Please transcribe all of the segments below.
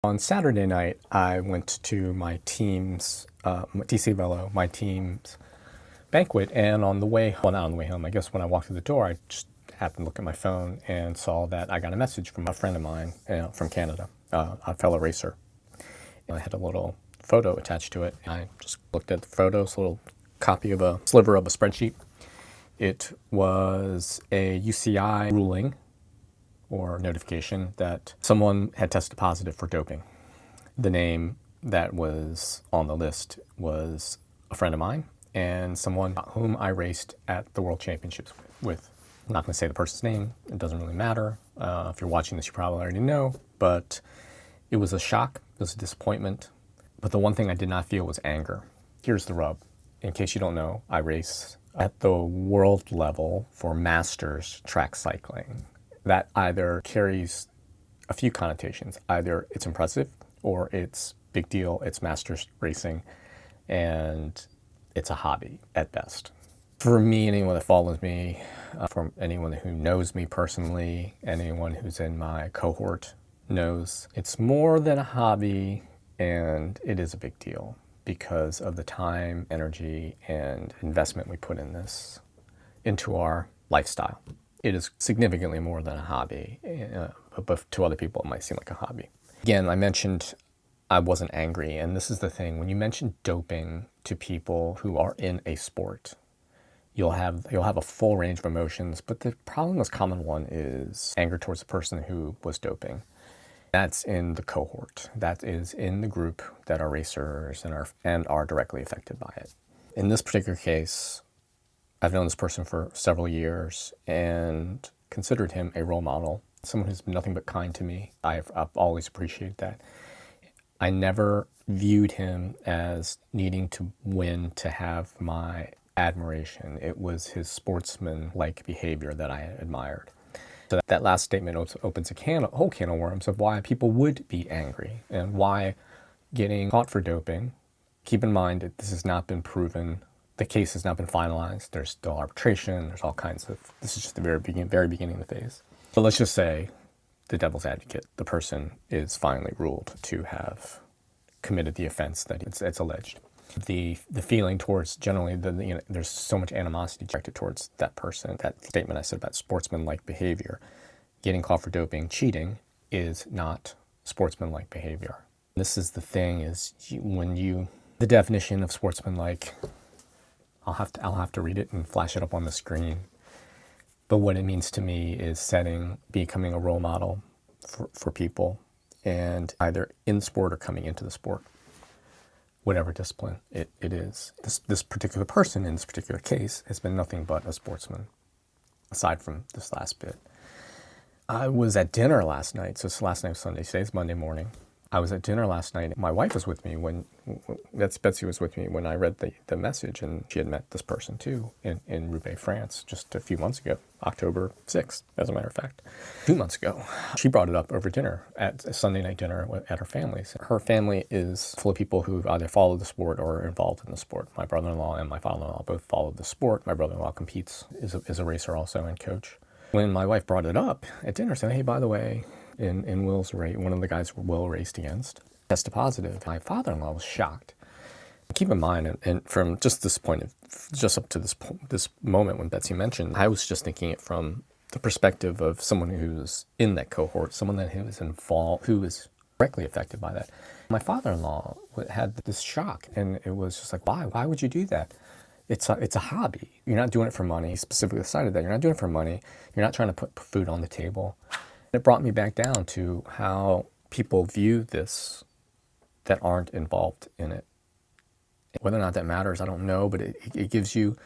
On Saturday night, I went to my team's, DC Velo, my team's banquet, and on the way, well, not on the way home, I guess when I walked through the door, I just happened to look at my phone and saw that I got a message from a friend of mine from Canada, a fellow racer. I had a little photo attached to it. I just looked at the photos, a little copy of a sliver of a spreadsheet. It was a UCI ruling or notification that someone had tested positive for doping. The name that was on the list was a friend of mine and someone whom I raced at the World Championships with. I'm not going to say the person's name. It doesn't really matter. If you're watching this, you probably already know, but it was a shock. It was a disappointment. But the one thing I did not feel was anger. Here's the rub. In case you don't know, I race at the world level for masters track cycling. That either carries a few connotations. Either it's impressive or it's big deal, it's masters racing, and it's a hobby at best. For me, anyone that follows me, from anyone who knows me personally, anyone who's in my cohort knows it's more than a hobby, and it is a big deal because of the time, energy, and investment we put in this, into our lifestyle. It is significantly more than a hobby, but to other people it might seem like a hobby. Again, I mentioned I wasn't angry, and this is the thing. When you mention doping to people who are in a sport, you'll have a full range of emotions, but the probably most common one is anger towards the person who was doping. That's in the cohort. That is in the group that are racers and are directly affected by it. In this particular case, I've known this person for several years and considered him a role model, someone who's been nothing but kind to me. I've always appreciated that. I never viewed him as needing to win to have my admiration. It was his sportsman-like behavior that I admired. So that last statement opens a whole can of worms of why people would be angry and why getting caught for doping. Keep in mind that this has not been proven. The case has not been finalized. There's still arbitration. There's all kinds of, this is just the very beginning of the phase. But let's just say, the devil's advocate, the person is finally ruled to have committed the offense that it's alleged. The feeling towards, generally, there's so much animosity directed towards that person. That statement I said about sportsman-like behavior, getting caught for doping, cheating, is not sportsman-like behavior. This is the thing, is the definition of sportsman-like, I'll have to read it and flash it up on the screen. But what it means to me is becoming a role model for people, and either in sport or coming into the sport, whatever discipline it is. This particular person in this particular case has been nothing but a sportsman, aside from this last bit. I was at dinner last night, so last night was Sunday, today's Monday morning. I was at dinner last night. My wife was with me Betsy was with me when I read the message, and she had met this person too in Roubaix, France, just a few months ago, October 6th, as a matter of fact. 2 months ago, she brought it up over dinner, at a Sunday night dinner at her family's. Her family is full of people who either follow the sport or are involved in the sport. My brother-in-law and my father-in-law both follow the sport. My brother-in-law competes, is a racer also and coach. When my wife brought it up at dinner, said, hey, by the way, in Will's race, one of the guys Will raced against tested positive. My father-in-law was shocked. Keep in mind, and from just up to this moment when Betsy mentioned, I was just thinking it from the perspective of someone who's in that cohort, someone who is involved, who is directly affected by that. My father-in-law had this shock, and it was just like, why? Why would you do that? It's a hobby. You're not doing it for money. He specifically cited that. You're not doing it for money. You're not trying to put food on the table. It brought me back down to how people view this that aren't involved in it. Whether or not that matters, I don't know, but it gives you,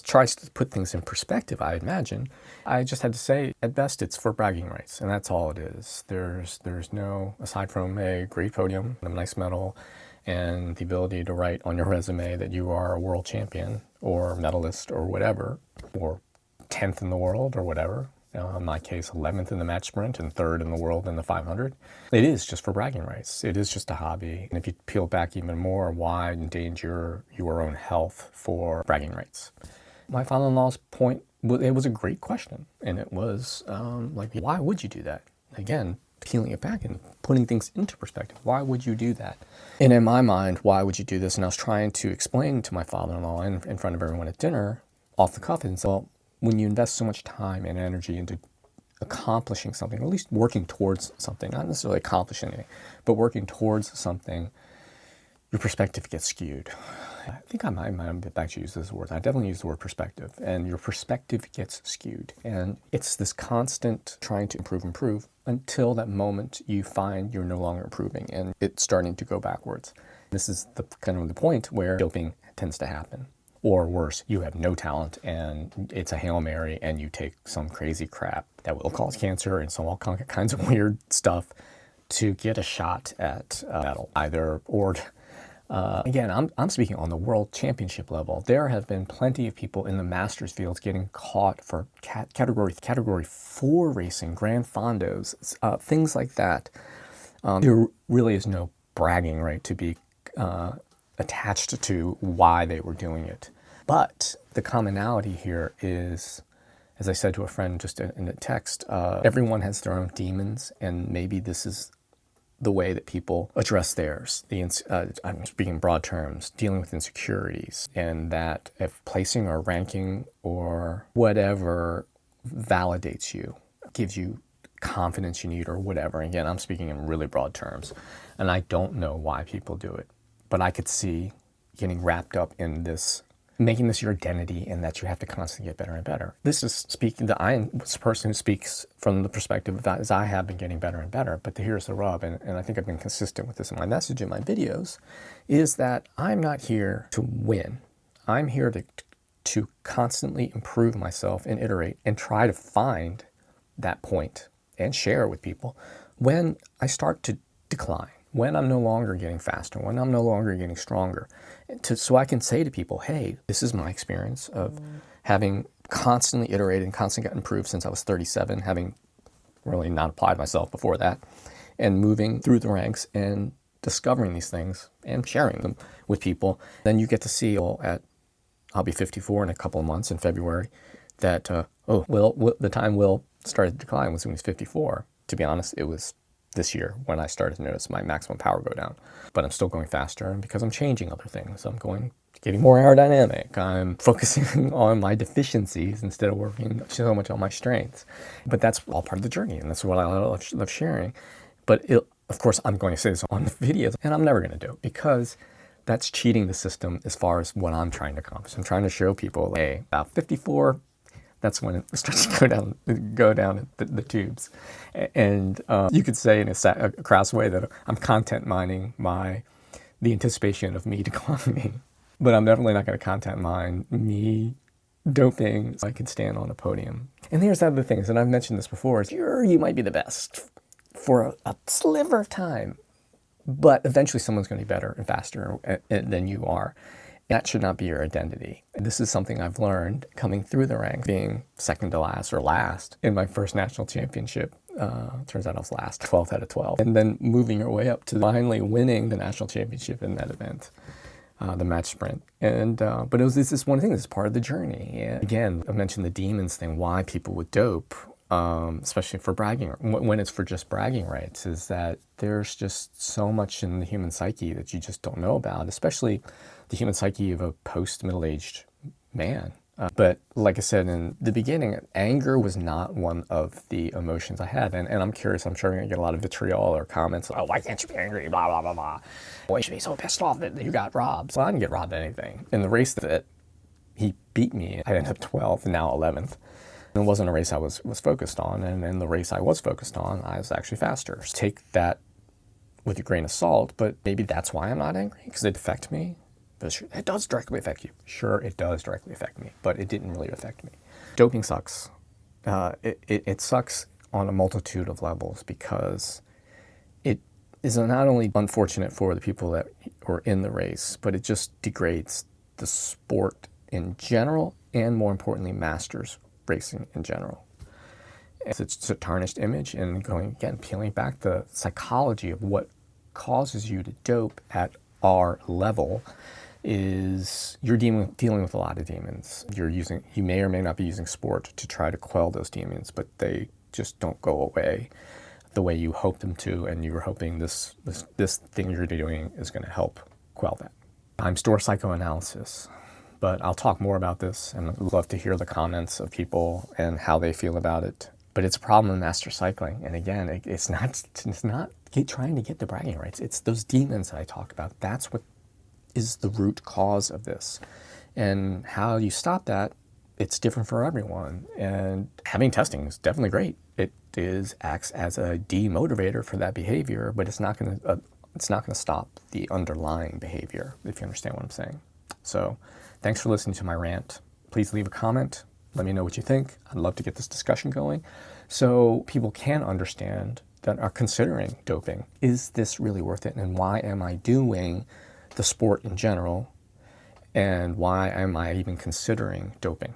tries to put things in perspective, I imagine. I just had to say, at best, it's for bragging rights, and that's all it is. There's no, aside from a great podium, a nice medal, and the ability to write on your resume that you are a world champion, or medalist, or whatever, or 10th in the world, or whatever. In my case, 11th in the match sprint and 3rd in the world in the 500. It is just for bragging rights. It is just a hobby. And if you peel back even more, why endanger your own health for bragging rights? My father-in-law's point, it was a great question. And it was like, why would you do that? Again, peeling it back and putting things into perspective. Why would you do that? And in my mind, why would you do this? And I was trying to explain to my father-in-law in front of everyone at dinner, off the cuff, and said, well, when you invest so much time and energy into accomplishing something, or at least working towards something, not necessarily accomplishing anything, but working towards something, your perspective gets skewed. I think I might actually use this word. I definitely use the word perspective, and your perspective gets skewed. And it's this constant trying to improve until that moment you find you're no longer improving and it's starting to go backwards. This is the kind of the point where doping tends to happen. Or worse, you have no talent and it's a Hail Mary and you take some crazy crap that will cause cancer and some all kinds of weird stuff to get a shot at medal. Again, I'm speaking on the world championship level. There have been plenty of people in the masters fields getting caught for category 4 racing, grand fondos, things like that. There really is no bragging right to be attached to why they were doing it. But the commonality here is, as I said to a friend just in a text, everyone has their own demons, and maybe this is the way that people address theirs. I'm speaking in broad terms, dealing with insecurities, and that if placing or ranking or whatever validates you, gives you confidence you need or whatever. Again, I'm speaking in really broad terms, and I don't know why people do it. But I could see getting wrapped up in this, making this your identity, and that you have to constantly get better and better. This is speaking, I am this person who speaks from the perspective of that, as I have been getting better and better. But here's the rub, and I think I've been consistent with this in my message in my videos, is that I'm not here to win. I'm here to constantly improve myself and iterate and try to find that point and share with people when I start to decline, when I'm no longer getting faster, when I'm no longer getting stronger, so I can say to people, hey, this is my experience of having constantly iterated and constantly gotten improved since I was 37, having really not applied myself before that, and moving through the ranks and discovering these things and sharing them with people. Then you get to see, I'll be 54 in a couple of months in February, that, the time Will started to decline was when he was 54. To be honest, it was this year when I started to notice my maximum power go down. But I'm still going faster, and because I'm changing other things. I'm getting more aerodynamic. I'm focusing on my deficiencies instead of working so much on my strengths. But that's all part of the journey, and that's what I love sharing. But of course, I'm going to say this on the videos, and I'm never going to do it because that's cheating the system as far as what I'm trying to accomplish. I'm trying to show people, hey, about 54, that's when it starts to go down the tubes. And you could say in a crass way that I'm content mining the anticipation of me declining. But I'm definitely not going to content mine me doping so I can stand on a podium. And here's the other things, and I've mentioned this before, is you might be the best for a sliver of time, but eventually someone's going to be better and faster than you are. That should not be your identity. This is something I've learned coming through the ranks, being second to last or last in my first national championship. Turns out I was last, 12th out of 12. And then moving your way up to finally winning the national championship in that event, the match sprint. But it was this one thing, this is part of the journey. And again, I mentioned the demons thing, why people would dope, especially for bragging, when it's for just bragging rights, is that there's just so much in the human psyche that you just don't know about, especially the human psyche of a post-middle-aged man. But like I said in the beginning, anger was not one of the emotions I had. And I'm curious, I'm sure I'm going to get a lot of vitriol or comments, oh, why can't you be angry, blah, blah, blah, blah. Why you should be so pissed off that you got robbed. Well, I didn't get robbed of anything. In the race that he beat me, I ended up 12th and now 11th. And it wasn't a race I was focused on. And in the race I was focused on, I was actually faster. Just take that with a grain of salt, but maybe that's why I'm not angry, because it affected me. It does directly affect you. Sure, it does directly affect me, but it didn't really affect me. Doping sucks. It sucks on a multitude of levels because it is not only unfortunate for the people that are in the race, but it just degrades the sport in general and, more importantly, masters racing in general. It's a tarnished image, and peeling back the psychology of what causes you to dope at our level is you're dealing with a lot of demons. You may or may not be using sport to try to quell those demons, but they just don't go away. the way you hope them to, and you're hoping this thing you're doing is going to help quell that. I'm Store Psychoanalysis, but I'll talk more about this, and I'd love to hear the comments of people and how they feel about it. But it's a problem in master cycling, and again, it's not trying to get the bragging rights. It's those demons that I talk about. That's what is the root cause of this, and how you stop that. It's different for everyone, and having testing is definitely great. It acts as a demotivator for that behavior, but it's not going to stop the underlying behavior, if you understand what I'm saying. So thanks for listening to my rant. Please leave a comment. Let me know what you think. I'd love to get this discussion going so people can understand that are considering doping. Is this really worth it? And why am I doing the sport in general? And why am I even considering doping?